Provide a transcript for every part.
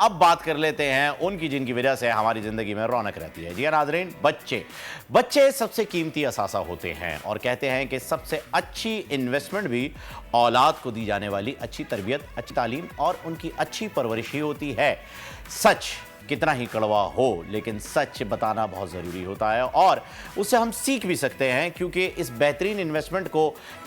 अब बात कर लेते हैं उनकी जिनकी वजह से हमारी जिंदगी में रौनक रहती है। जी हाँ नाज़रीन, बच्चे सबसे कीमती असासा होते हैं और कहते हैं कि सबसे अच्छी इन्वेस्टमेंट भी औलाद को दी जाने वाली अच्छी तरबियत, अच्छी तालीम और उनकी अच्छी परवरिश ही होती है। सच कितना ही कड़वा हो, लेकिन सच बताना बहुत ज़रूरी होता है और उससे हम सीख भी सकते हैं, क्योंकि इस बेहतरीन इन्वेस्टमेंट को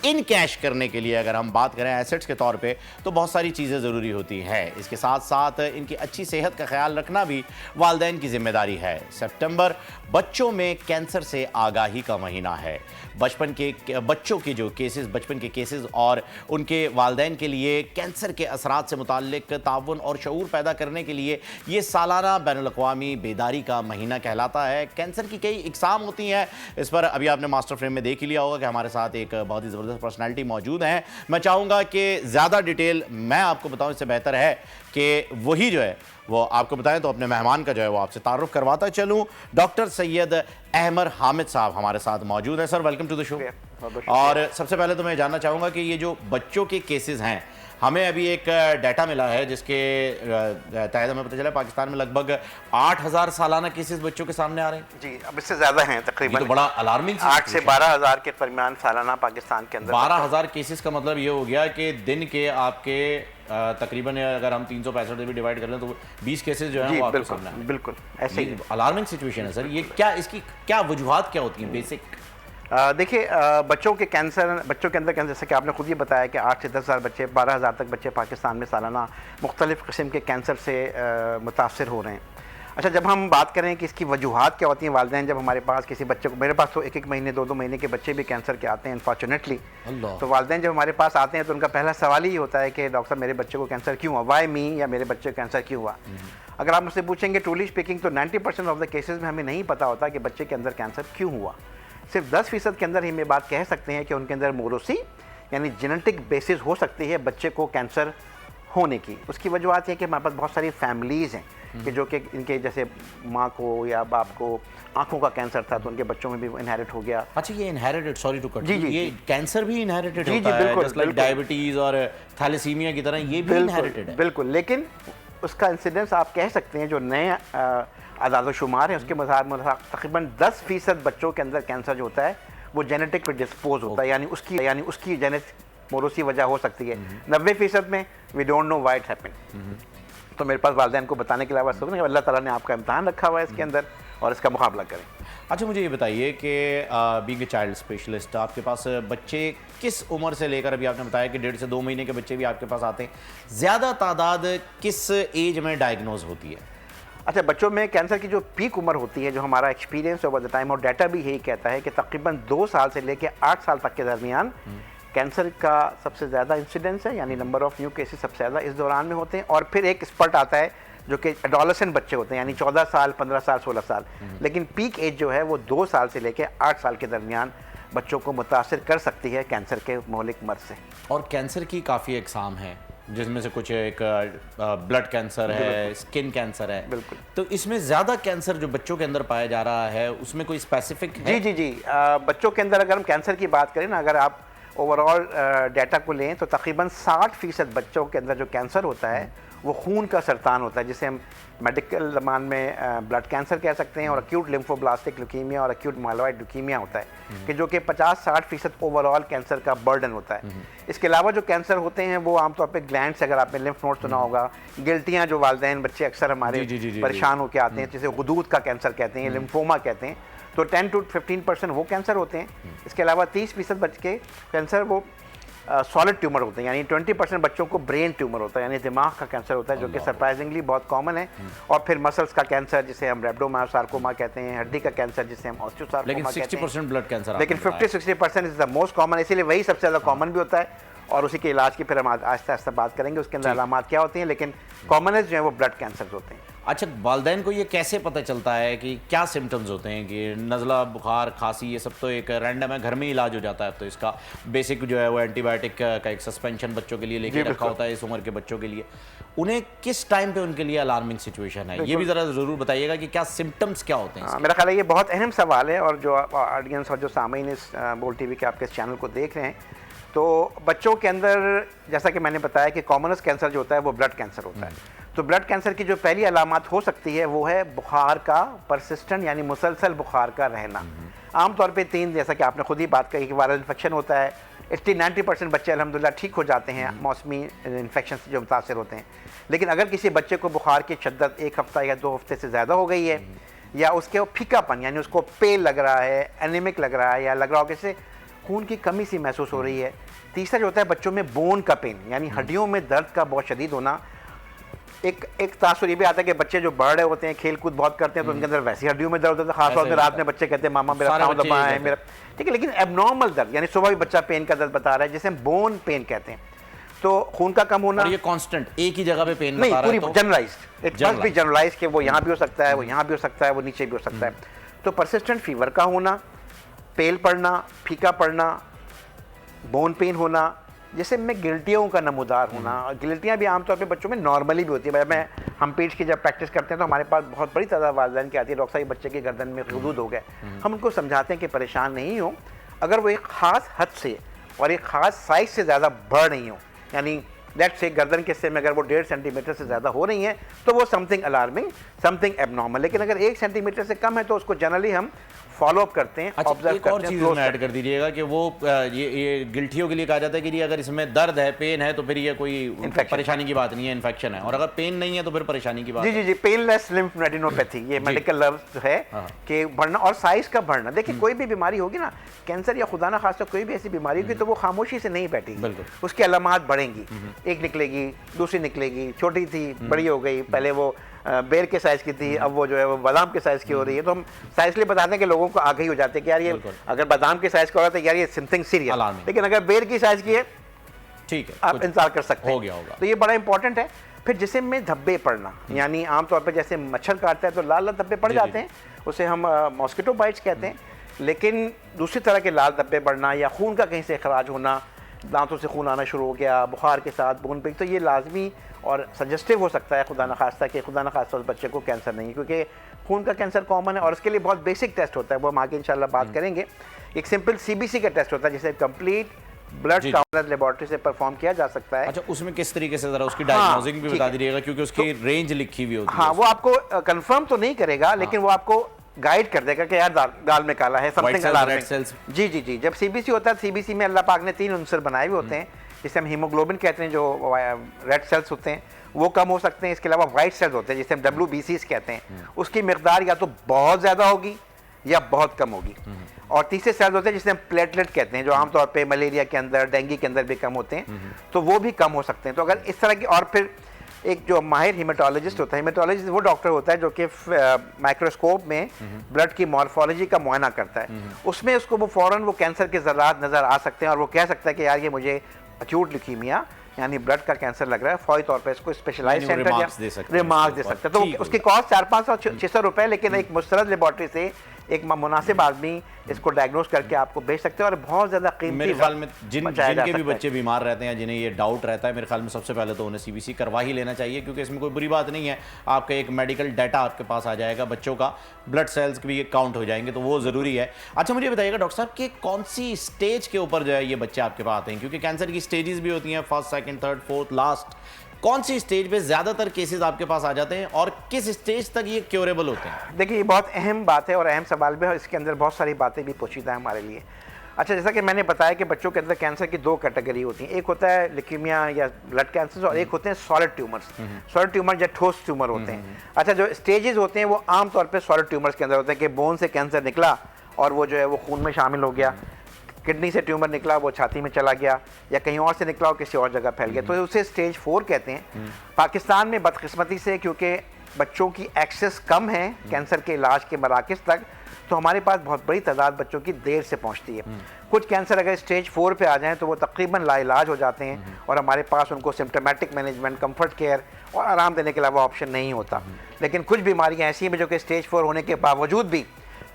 इन कैश करने के लिए अगर हम बात करें एसेट्स के तौर पे, तो बहुत सारी चीज़ें ज़रूरी होती हैं। इसके साथ साथ इनकी अच्छी सेहत का ख्याल रखना भी वालिदैन की जिम्मेदारी है। सितंबर बच्चों में कैंसर से आगाही का महीना है। बच्चों के जो केसेस, बचपन के केसेस और उनके वालिदैन के लिए कैंसर के असरात से मुताल्लिक ताउन और शऊर पैदा करने के लिए ये सालाना बैनुल-अक़वामी बेदारी का महीना कहलाता है। कैंसर की कई इक़साम होती हैं, इस पर अभी आपने मास्टर फ्रेम में देख ही लिया होगा कि हमारे साथ एक बहुत ही ज़बरदस्त पर्सनैलिटी मौजूद हैं। मैं चाहूँगा कि ज़्यादा डिटेल मैं आपको बताऊँ, इससे बेहतर है कि वही जो है वो आपको बताएं। तो अपने मेहमान का जो है वो आपसे तारुफ करवाता चलूँ। डॉक्टर सैयद अहमर हामिद साहब हमारे साथ मौजूद हैं। Sir, welcome to the show. और सबसे पहले तो मैं जानना चाहूँगा कि ये जो बच्चों के केसेस हैं, हमें अभी एक डाटा मिला है जिसके तहत हमें पता चला पाकिस्तान में लगभग 8,000 सालाना केसेस बच्चों के सामने आ रहे हैं। जी, अब इससे ज़्यादा हैं तकरीबन। तो बड़ा अलार्मिंग 8 से 12,000 के दरमियान सालाना पाकिस्तान के अंदर 12,000 केसेस का मतलब ये हो गया कि दिन के आपके तकरीबन अगर हम 365 दिन भी डिवाइड कर लें तो 20 केसेस जो हैं वो आपके सामने हैं। बिल्कुल ऐसे ही अलार्मिंग सिचुएशन है सर। ये क्या, इसकी क्या वजूहात क्या होती हैं बेसिक? देखिए, बच्चों के अंदर कैंसर, जैसे कि आपने खुद ही बताया कि 8 से 10,000 बच्चे, 12,000 तक बच्चे पाकिस्तान में सालाना मुख्तलिफ़ किस्म के कैंसर से मुतासर हो रहे हैं। अच्छा, जब हम बात करें कि इसकी वजूहात क्या होती हैं, वालिदैन जब हमारे पास किसी बच्चे को, मेरे पास तो 1-1 महीने 2-2 महीने के बच्चे भी कैंसर के आते हैं अनफॉर्चुनेटली। तो वालिदैन जब हमारे पास आते हैं तो उनका पहला सवाल ही होता है कि डॉक्टर साहब मेरे बच्चे को कैंसर क्यों हुआ, वाई मी, या मेरे बच्चे को कैंसर क्यों हुआ। अगर आप मुझसे पूछेंगे ट्रूली स्पीकिंग तो 90% ऑफ द केसेस में हमें नहीं पता होता कि बच्चे के अंदर कैंसर क्यों हुआ। सिर्फ 10% के अंदर हम ये बात कह सकते हैं कि उनके अंदर मोरोसी यानी जेनेटिक बेसिस हो सकती है बच्चे को कैंसर होने की। उसकी वजूहत है कि हमारे पास बहुत सारी फैमिलीज़ हैं कि जो कि इनके जैसे माँ को या बाप को आंखों का कैंसर था तो उनके बच्चों में भी इनहेरिट हो गया। अच्छा, ये इनहेरिटेड, सॉरी टू कट, जी, ये कैंसर भी इनहेरिटेड जी, होता बिल्कुल, है, जस्ट लाइक डायबिटीज़ और थैलेसीमिया की तरह ये भी इनहेरिटेड है? बिल्कुल, लेकिन उसका इंसिडेंस आप कह सकते हैं जो नए आदाद-ओ-शुमार है उसके मुताबिक तकरीबन 10% बच्चों के अंदर कैंसर जो होता है वो जेनेटिक प्रेडिस्पोज होता है, यानी उसकी जेनेटिक मोरोसी वजह हो सकती है। 90% में we don't know why it happened. तो मेरे पास वालिदैन को बताने के अलावा सोचना कि अल्लाह ताला ने आपका इम्तिहान रखा हुआ है इसके अंदर और इसका मुकाबला करें। अच्छा, मुझे ये बताइए कि बीइंग ए चाइल्ड स्पेशलिस्ट, आपके पास बच्चे किस उम्र से लेकर, अभी आपने बताया कि 1.5 से 2 महीने के बच्चे भी आपके पास आते हैं, ज़्यादा तादाद किस एज में डायग्नोज होती है? अच्छा, बच्चों में कैंसर की जो पीक उम्र होती है, जो हमारा एक्सपीरियंस ओवर द टाइम और डाटा भी यही कहता है कि तकरीबन 2 साल से लेकर 8 साल तक के दरमियान कैंसर का सबसे ज़्यादा इंसिडेंस है, यानी नंबर ऑफ़ न्यू केसेस सबसे ज़्यादा इस दौरान में होते हैं। और फिर एक स्पर्ट आता है जो कि एडोलेसेंट बच्चे होते हैं, यानी 14 साल, 15 साल, 16 साल। लेकिन पीक एज जो है वो 2 साल से लेकर 8 साल के दरमियान बच्चों को मुतासर कर सकती है कैंसर के मोहलिक मर्ज से। और कैंसर की काफ़ी इकसाम है, जिसमें से कुछ एक ब्लड कैंसर है, स्किन कैंसर है। बिल्कुल। तो इसमें ज़्यादा कैंसर जो बच्चों के अंदर पाया जा रहा है उसमें कोई स्पेसिफिक है? जी, बच्चों के अंदर अगर हम कैंसर की बात करें ना, अगर आप ओवरऑल डाटा को लें तो तकरीबन 60% बच्चों के अंदर जो कैंसर होता है वो खून का सरतान होता है, जिसे हम मेडिकल ज़बान में ब्लड कैंसर कह सकते हैं, और अक्यूट लिम्फोब्लास्टिक ल्यूकीमिया और अक्यूट माइलॉइड ल्यूकीमिया होता है कि जो कि 50-60% ओवरऑल कैंसर का बर्डन होता है। इसके अलावा जो कैंसर होते हैं वो आमतौर पे ग्लैंड से, अगर आपने लिम्फ नोड सुना होगा, गिल्टियाँ जो वालिदैन बच्चे अक्सर हमारे परेशान होकर आते हैं, जिसे गुदूद का कैंसर कहते हैं, लिम्फोमा कहते हैं, तो 10 to 15% वो कैंसर होते हैं। इसके अलावा 30% बच्चे के कैंसर वो सॉलिड ट्यूमर होते हैं, यानी 20% बच्चों को ब्रेन ट्यूमर होता है, यानी दिमाग का कैंसर होता है, जो कि सरप्राइजिंगली बहुत कॉमन है। और फिर मसल्स का कैंसर जिसे हम रेब्डोमायोसार्कोमा कहते हैं, हड्डी का कैंसर जिसे हम ऑस्टियोसार्कोमा कहते हैं। लेकिन 60% ब्लड कैंसर, लेकिन 50-60% इज द मोस्ट कॉमन, इसीलिए वही सबसे ज़्यादा कॉमन भी होता है। और उसी के इलाज की फिर हम आहिस्ता आहिस्ता बात करेंगे उसके अंदर अलामात क्या होती हैं, लेकिन कॉमनेस्ट जो है वो ब्लड कैंसर होते हैं। अच्छा, वालिदैन को ये कैसे पता चलता है कि क्या सिम्टम्स होते हैं कि नज़ला, बुखार, खांसी, ये सब तो एक रैंडम है, घर में इलाज हो जाता है, तो इसका बेसिक जो है वो एंटीबायोटिक का एक सस्पेंशन बच्चों के लिए लेके रखा होता है इस उम्र के बच्चों के लिए। उन्हें किस टाइम पे उनके लिए अलार्मिंग सिचुएशन है, ये भी ज़रा ज़रूर बताइएगा कि क्या सिम्टम्स क्या होते हैं? मेरा ख्याल है ये बहुत अहम सवाल है, और जो ऑडियंस और जो सामीन इस बोल टीवी के आपके इस चैनल को देख रहे हैं, तो बच्चों के अंदर जैसा कि मैंने बताया कि कॉमनेस्ट कैंसर जो होता है वो ब्लड कैंसर होता है। तो ब्लड कैंसर की जो पहली अलामत हो सकती है वो है बुखार का परसिस्टेंट यानी मुसलसल बुखार का रहना। आमतौर पे 3, जैसा कि आपने खुद ही बात कही कि वायरल इन्फेक्शन होता है, 80-90% बच्चे अल्हम्दुलिल्लाह ठीक हो जाते हैं मौसमी इन्फेक्शन से जो मुतासर होते हैं। लेकिन अगर किसी बच्चे को बुखार की शिद्दत 1 हफ्ता या 2 हफ्ते से ज़्यादा हो गई है, या उसके फीकापन यानी उसको पेल लग रहा है, एनीमिक लग रहा है, या लग रहा हो कि खून की कमी सी महसूस हो रही है। तीसरा जो होता है बच्चों में बोन का पेन यानी हड्डियों में दर्द का बहुत शदीद होना। एक तासुर ये भी आता है कि बच्चे जो बढ़ रहे होते हैं, खेल कूद बहुत करते हैं, तो उनके अंदर वैसी हड्डियों में दर्द होता है। खासतौर पर रात में बच्चे कहते हैं मामा मेरा पाँव दबा है मेरा, ठीक है। लेकिन एबनॉर्मल दर्द यानी सुबह भी बच्चा पेन का दर्द बता रहा है, जिसे हम बोन पेन कहते हैं। तो खून का कम होना, और ये कांस्टेंट एक ही जगह पे पेन नहीं, बता रहा है, पूरी generalised, it must be generalised कि वो यहाँ भी हो सकता है, वो यहाँ भी हो सकता है, वो नीचे भी हो सकता है। तो परसिस्टेंट फीवर का होना, पेल पड़ना, फीका पड़ना, बोन पेन होना, जैसे में गिल्टियों का नमूदार होना। और गिल्टियाँ भी आमतौर पे बच्चों में नॉर्मली भी होती है। हम पेट की जब प्रैक्टिस करते हैं तो हमारे पास बहुत बड़ी तादाद वालिदैन की आती है, डॉक्टर साहब बच्चे के गर्दन में गुदूद हो गए। हम उनको समझाते हैं कि परेशान नहीं हो, अगर वो एक ख़ास हद से और एक ख़ास साइज से ज़्यादा बढ़ नहीं हो, यानी लेट्स से गर्दन के हिस्से में अगर वो 1.5 सेंटीमीटर से ज़्यादा हो रही हैं तो वो समथिंग अलार्मिंग, समथिंग एबनॉर्मल। लेकिन अगर 1 सेंटीमीटर से कम है तो उसको जनरली हम फॉलोअप करते हैं, ऑब्जर्व एक और करते हैं। चीज़ ऐड कर दीजिएगा कि वो ये गिल्टियों के लिए कहा जाता है कि ये अगर इसमें दर्द है, पेन है, तो फिर ये कोई परेशानी की बात नहीं है, इन्फेक्शन है। और अगर पेन नहीं है तो फिर परेशानी की बात है। जी, पेनलेस लिम्फ रेटिनोपैथी, ये मेडिकल लफ्ज जो है कि बढ़ना और साइज का बढ़ना। देखिए कोई भी बीमारी होगी ना, कैंसर या खुदा ना खास्ता कोई भी ऐसी बीमारी होगी, तो वो खामोशी से नहीं बैठेगी, उसकी अलामत बढ़ेंगी। एक निकलेगी, दूसरी निकलेगी, छोटी थी बड़ी हो गई, पहले वो बेर के साइज की थी, अब वो जो है वो बादाम के साइज की हो रही है। तो हम साइज लिए बताते हैं कि लोगों को आगे ही हो जाते हैं कि यार ये अगर बादाम के साइज का हो रहा है तो यार ये समथिंग सीरियस, लेकिन अगर बेर की साइज की है, ठीक है, आप इंतजार कर सकते हैं, हो गया होगा। तो ये बड़ा इंपॉर्टेंट है। फिर जिस्म में धब्बे पड़ना, यानी आमतौर पर जैसे मच्छर काटता है तो लाल लाल धब्बे पड़ जाते हैं, उसे हम मॉस्किटो बाइट्स कहते हैं। लेकिन दूसरी तरह के लाल धब्बे पड़ना या खून का कहीं से खराज होना, दांतों से खून आना शुरू हो गया बुखार के साथ, बोन पे, तो ये लाजमी और सजेस्टिव हो सकता है खुदा न खास्ता कि खुदा न खास्ता उस बच्चे को कैंसर नहीं है, क्योंकि खून का कैंसर कॉमन है। और उसके लिए बहुत बेसिक टेस्ट होता है, वो हम आगे इंशाल्लाह बात करेंगे। एक सिंपल CBC का टेस्ट होता है जिसे कंप्लीट ब्लड काउंटर लेबोरेटरी से परफॉर्म किया जा सकता है। अच्छा, उसमें किस तरीके से जरा उसकी डायग्नोसिस भी बता दीजिएगा, क्योंकि उसकी रेंज लिखी हुई होती है। हाँ, वो आपको कंफर्म तो नहीं करेगा, लेकिन वो आपको गाइड कर देगा कि यार गाल में काला है, समथिंग अलार्मिंग। जी, जब CBC होता है, CBC में अल्लाह पाक ने 3 अंसर बनाए हुए होते हैं, जिसे हम हीमोग्लोबिन कहते हैं, जो रेड सेल्स होते हैं वो कम हो सकते हैं। इसके अलावा वाइट सेल्स होते हैं जिसे हम WBCs कहते हैं, उसकी मिकदार या तो बहुत ज़्यादा होगी या बहुत कम होगी। और तीसरे सेल्स होते हैं जिसे हम प्लेटलेट कहते हैं, जो आमतौर पे मलेरिया के अंदर, डेंगू के अंदर भी कम होते हैं, तो वो भी कम हो सकते हैं। तो अगर इस तरह की, और फिर एक जो माहिर हीमेटोलॉजिस्ट होता है, हीमेटोलॉजिस्ट वो डॉक्टर होता है जो कि माइक्रोस्कोप में ब्लड की मॉर्फोलॉजी का मुआयना करता है, उसमें उसको वो फ़ौरन वो कैंसर के ज़रात नज़र आ सकते हैं और वो कह सकता है कि यार ये मुझे एक्यूट ल्यूकीमिया यानी ब्लड का कैंसर लग रहा है, फौरी तौर पे इसको स्पेशलाइज्ड सेंटर या रिमार्क्स दे सकते हैं। तो उसकी कॉस्ट 400-500-600 रुपए, लेकिन एक मुस्तरद लेबोरेटरी से एक मुनासिब आदमी इसको डायग्नोस करके आपको भेज सकते हैं। और बहुत ज़्यादा कीमती, मेरे ख्याल में जिनके भी बच्चे बीमार रहते हैं, जिन्हें ये डाउट रहता है, मेरे ख्याल में सबसे पहले तो उन्हें CBC करवा ही लेना चाहिए, क्योंकि इसमें कोई बुरी बात नहीं है। आपका एक मेडिकल डाटा आपके पास आ जाएगा, बच्चों का ब्लड सेल्स भी काउंट हो जाएंगे, तो वो ज़रूरी है। अच्छा, मुझे बताइएगा डॉक्टर साहब कि कौन सी स्टेज के ऊपर जो है ये बच्चे आपके पास आते हैं, क्योंकि कैंसर की स्टेजेस भी होती हैं, first, second, third, fourth, last, कौन सी स्टेज पे ज़्यादातर केसेस आपके पास आ जाते हैं और किस स्टेज तक ये क्योरेबल होते हैं? देखिए, ये बहुत अहम बात है और अहम सवाल भी है, इसके अंदर बहुत सारी बातें भी पोशीदा है हमारे लिए। अच्छा, जैसा कि मैंने बताया कि बच्चों के अंदर कैंसर की 2 कैटेगरी होती हैं, एक होता है ल्यूकीमिया या ब्लड कैंसर और एक होते हैं सॉलिड ट्यूमर्स। सॉलिड ट्यूमर या ठोस ट्यूमर होते हैं। अच्छा, जो स्टेजेस होते हैं वो आमतौर पर सॉलिड ट्यूमर्स के अंदर होते हैं कि बोन से कैंसर निकला और वो जो है वो खून में शामिल हो गया, किडनी से ट्यूमर निकला वो छाती में चला गया, या कहीं और से निकला और किसी और जगह फैल गया, तो उसे स्टेज 4 कहते हैं। पाकिस्तान में बदकिस्मती से क्योंकि बच्चों की एक्सेस कम है कैंसर के इलाज के मराकज़ तक, तो हमारे पास बहुत बड़ी तादाद बच्चों की देर से पहुंचती है। कुछ कैंसर अगर स्टेज 4 पे आ जाएं तो वो तकरीबन लाइलाज हो जाते हैं और हमारे पास उनको सिम्टोमेटिक मैनेजमेंट, कंफर्ट केयर और आराम देने के अलावा ऑप्शन नहीं होता। लेकिन कुछ बीमारियाँ ऐसी हैं जो कि स्टेज 4 होने के बावजूद भी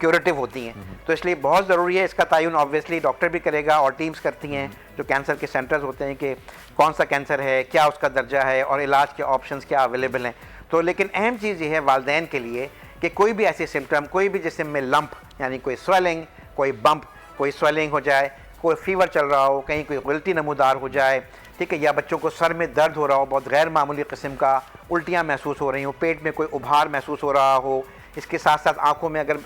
क्यूरेटिव होती हैं, तो इसलिए बहुत ज़रूरी है इसका तयन ऑब्वियसली डॉक्टर भी करेगा और टीम्स करती हैं जो कैंसर के सेंटर्स होते हैं कि कौन सा कैंसर है, क्या उसका दर्जा है और इलाज के ऑप्शंस क्या अवेलेबल हैं। तो लेकिन अहम चीज़ ये है वालिदैन के लिए कि कोई भी ऐसे सिम्टम, कोई भी जिस्म में लंप यानी कोई स्वेलिंग, कोई बम्प, कोई स्वेलिंग हो जाए, कोई फीवर चल रहा हो, कहीं कोई गिल्टी नमूदार हो जाए, ठीक है, या बच्चों को सर में दर्द हो रहा हो, बहुत गैर मामूली किस्म का, उल्टियाँ महसूस हो रही हो, पेट में कोई उभार महसूस हो रहा हो, इसके साथ साथ आँखों में अगर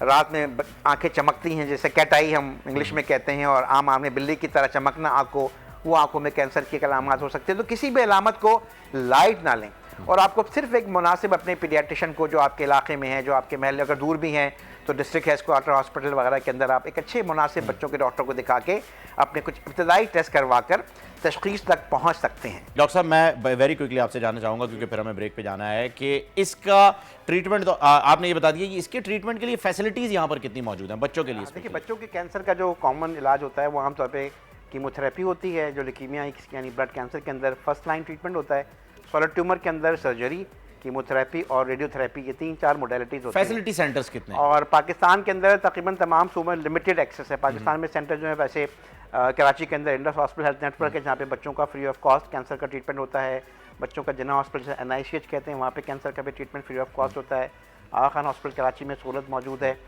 रात में आंखें चमकती हैं, जैसे कैट आई हम इंग्लिश में कहते हैं, और आम आदमी बिल्ली की तरह चमकना आँखों, वो आंखों में कैंसर की अलामत हो सकती है। तो किसी भी अलामत को लाइट ना लें, और आपको सिर्फ एक मुनासिब अपने पीडियाट्रिशियन को जो आपके इलाके में है, जो आपके महल, अगर दूर भी हैं तो डिस्ट्रिक्ट हेल्थ क्वार्टर हॉस्पिटल वगैरह के अंदर आप एक अच्छे मुनासिब बच्चों के डॉक्टर को दिखा के अपने कुछ इब्तदाई टेस्ट करवा कर तशखीस तक पहुँच सकते हैं। डॉक्टर साहब, मैं वेरी क्विकली आपसे जानना चाहूँगा, क्योंकि फिर हमें ब्रेक पे जाना है, कि इसका ट्रीटमेंट तो आपने ये बता दिया कि इसके ट्रीटमेंट के लिए फैसिलिटीज़ यहाँ पर कितनी मौजूद हैं बच्चों के लिए? देखिए, बच्चों के कैंसर का जो कॉमन इलाज होता है वो आमतौर पर कीमोथेरेपी होती है, जो ल्यूकीमिया यानी ब्लड कैंसर के अंदर फर्स्ट लाइन ट्रीटमेंट होता है। सॉलिड ट्यूमर के अंदर सर्जरी, कीमोथेरेपी और रेडियोथेरेपी, ये 3-4 मोडेलिटीज़ होती हैं। फैसिलिटी सेंटर्स कितने? और पाकिस्तान के अंदर तकरीबन तमाम सूबे लिमिटेड एक्सेस है। पाकिस्तान में सेंटर जो है वैसे कराची के अंदर इंडस हॉस्पिटल हेल्थ नेटवर्क है, जहाँ पे बच्चों का फ्री ऑफ कॉस्ट कैंसर का ट्रीटमेंट होता है। बच्चों का जिन्ना हॉस्पिटल NICH कहते हैं, वहाँ पे कैंसर का भी ट्रीटमेंट फ्री ऑफ कॉस्ट होता है। आगा खान हॉस्पिटल कराची में सहूलत मौजूद है।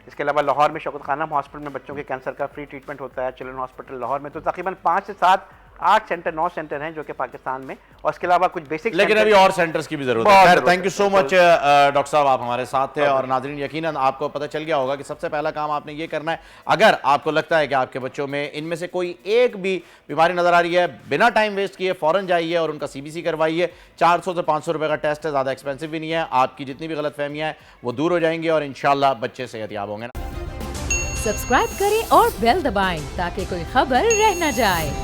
इसके अलावा लाहौर में शौकत खानम हॉस्पिटल में बच्चों के कैंसर का फ्री ट्रीटमेंट होता है। चिल्ड्रन हॉस्पिटल लाहौर में तो तकरीबन 5 से 7, 8 सेंटर, 9 सेंटर हैं जो कि पाकिस्तान में, और इसके अलावा कुछ बेसिक, लेकिन अभी और सेंटर्स की भी जरूरत है। Thank you so much doctor साहब, आप हमारे साथ थे। और नाज़रीन, यकीनन आपको पता चल गया होगा कि सबसे पहला काम आपने ये करना है, अगर आपको लगता है कि आपके बच्चों में इनमें से कोई एक भी बीमारी नजर आ रही है, बिना टाइम वेस्ट किए फौरन जाइए और उनका CBC करवाइए। 400 से 500 रुपए का टेस्ट है, ज़्यादा एक्सपेंसिव भी नहीं है। आपकी जितनी भी गलतफहमियां हैं वो दूर हो जाएंगी और इंशाल्लाह बच्चे सेहतयाब होंगे। सब्सक्राइब करें और बेल दबाएं ताकि कोई खबर रह न जाए।